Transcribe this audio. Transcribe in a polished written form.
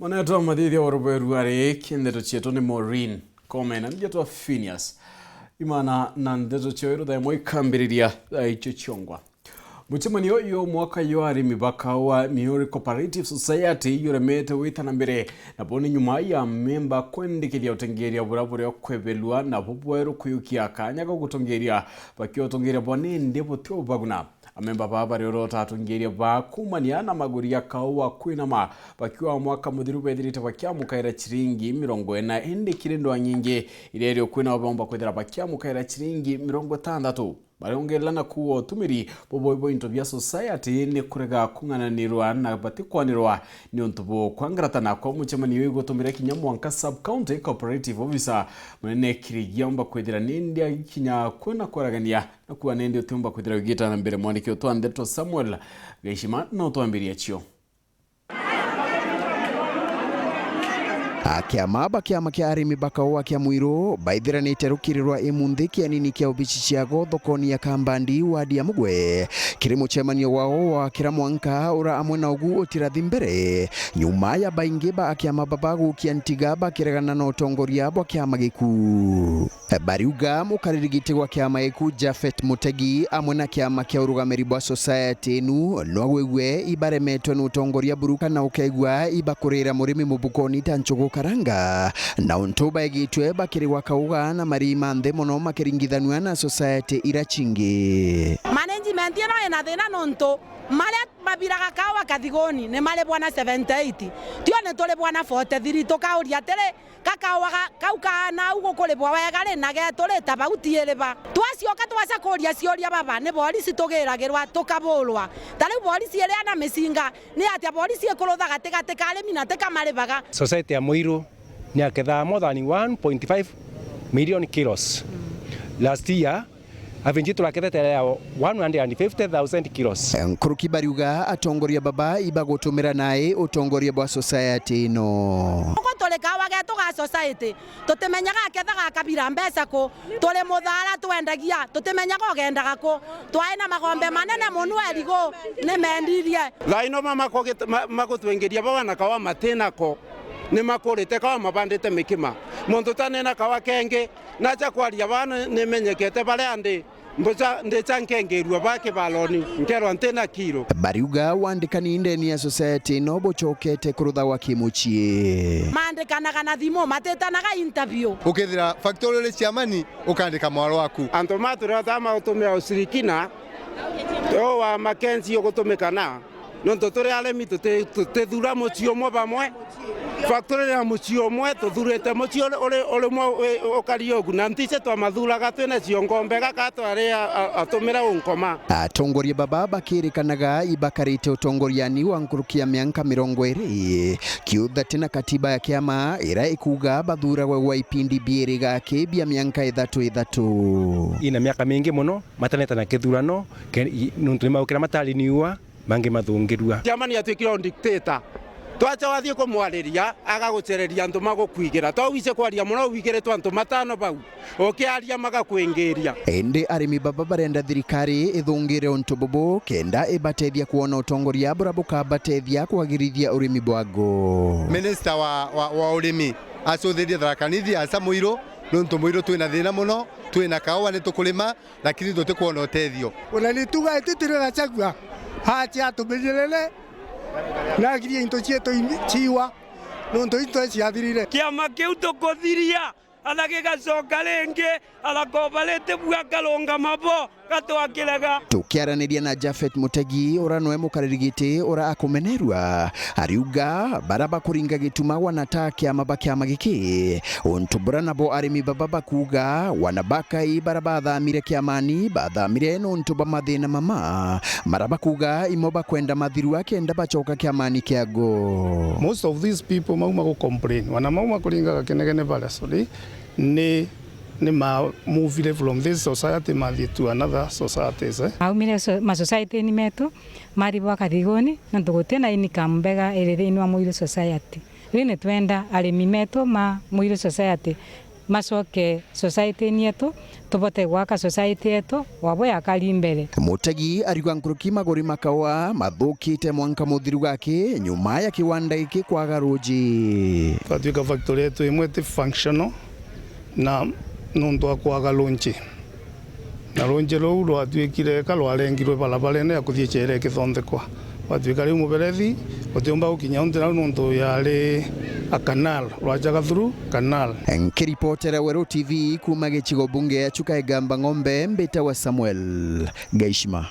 Oneto madhidi oroberuare kindeto cheto ni Maureen Komen ngeto Phineas imana nandeto choiro da moi kambiriria icho chongwa muchimani yo mwaka yo ari mibaka wa Mihori Cooperative Society yoremete witana mbere na boni nyuma ya memba kwendikiria utengeria burabure okwebelwa na bubwero kuyukia kanya ko gutongeria bakyo tongeria bone ndebo tyo baguna amemba baba rero tatungeria bakumania na maguria kawa kwinama bakiwa mwaka muthiru bethirite bakyamukaira chiringi 40 ende kirendo nyingi irerio kwina bomba kwethira bakyamukaira chiringi 60 bariongelana kuo tumiri boboibo into bya society ne kurega kungananirwa na batikwanirwa ni ontubo kwangaratana kwa muchemani wigo tumira kinyamwanka sub county cooperative officer munene kirigiamba kwethira nindia kinya kwena kwaragania na kuwa nende tumba kwethira gita na mbere mwaniki otwandeto Samuel Gaishima na otwambiria chio Akiamaba kiama kia arimi bakaoa kia mwiro baithiranite rukirirwa imunthi kianini kia ubichi ciago thokoni ya Kambandi wadi ya Mugwe kiri muchemanio wao wa kira mwanka ura amwe na ugu utirathi mbere nyuma ya baingi ba akiamaba bagu kiantiga bakiregana na utongoria bwa kiama giku bariuga mukaririgite wa kiama giku Jafet Mutegi amwe na kiama kia urugamiri bwa society nu nwagwegwe ibaremetwe na utongoria buruka na ukegwa ibakurira murimi mubukoni tanchugu karanga na ontoba egitwe bakiri wakauga na marima nthe mono makiringithanwa na society irachingi management ino ina thina nonto male mabiraga kawa kathigoni ne male bwana 78 tio ne tole bwana 43 tukauria tere kakawa kauka na ugo kole bwa wega le na getole tabauti eleba twasioka twasa koria cioria baba ne polisi tugiragirwa tukabolwa tale polisi ele ana mesinga ni atia polisi ekolotha gategate kale mina teka male baga society ya Muiru ni aketha more than 1.5 million kilos last year avinjitu lakethete leo 150,000 kilos Nkuruki bariuga atongoria baba ibagotumira nae utongoria bwa society no tolekawa getu ga society tutemenyaga kethaga kabira mbesa ko tole muthara twendagia tutemenyaga ogendaga ko twaina magombe manene munu erigo ne mendirie thaino makutwengeria bwana kawa matena ko ni makurite kawa mabandite mikima muntu tanena kawa kenge na cha kwaria bana ne menyekete bare andi mboza ndechankengerwa bake baloni nkero antena kiro bariuga wandikani ndeni ya society no bochokete kurutha wa kimuchie mandikanaga na thimo matetanaga interview ukethira factory le chiamani ukandika mwaro waku antomato ratama utumia usirikina to wa Mackenzie ugutumikana nonto tore ale mito te thura muchio mwa bamwe factory ya muchio mwe to thurete muchio ole mwa okario guna ntise to mathura gatwena ciongombe gakato ari atumira unkoma atongoria baba bakirikanaga ibakarite utongoriani wa nkurukia mianka 20 kiuthati na katiba ya kiama ira ikuga bathura wa ipindi bieri gake bia mianka 3 ina miaka mingi muno mataneta na kithurano nuntu maukira mataliniwa mangi mathungirwa jamani atwikira dictator twacha wathie kumwariria agagucereria antu magukwigira to wice kwaria muno wigire twantu matano bau okiaria magakwengeria ende arimi baba barenda thirikari ithungire onto bobo kenda ibatethia kuona utongoria burabuka batethia kwagirithia urimi bwago minister wa urimi acuthirie thakanithi asa Muiru nonto Muiru twina thina muno twina kawa ni tukulima lakini tutikuona utethio unanituga ititire na chagua hacha tumejelele na kiria into chieto chiwa nonto into chiathirire kiama kiu tukuthiria athage gacoka rĩngĩ arakobalete bua kalonga mabo gatwakiraga tukiaraniria na Jafet Mutegi ura noe mukaririgite ura akumenerwa ariuga baraba kuringa gituma wanataka amabaki amagiki ontubura nabo arimi baba bakuga wanabaka ibaraba thamire kiamani bathamire no ntuba mathina mama maraba kuga imoba kwenda mathiru akenda bachoka kiamani kiago most of these people mauma go complain wana mauma kuringa kenegene bala soli ni ma move from this society mathi to another societies aumire ma society ni metu mari bwa kathigoni na tugutena ini kambega erere inwa Muiru society rine twenda arimi metu ma Muiru society macoke society yetu tubote gwaka society yetu wabo yakari mbere. Mutegi ariuga nkuruki magori makawa mathukite mwanka muthiru gake nyuma ya kiwanda iki kwaga ruji. Twatuika factory yetu imwe ti functional na nundu akwaga lunchi na lunchi rou rwatuikire kalwarengirwe barabarene ya kuthie chere kithondekwa watuika riu muberethi utiumba gukinya untira nundu yari a canal rwajaga through canal. Nkiripotera Wero TV kuma gicigo bunge ya Chuka Egamba Ng'ombe mbeta wa Samuel Gaishima.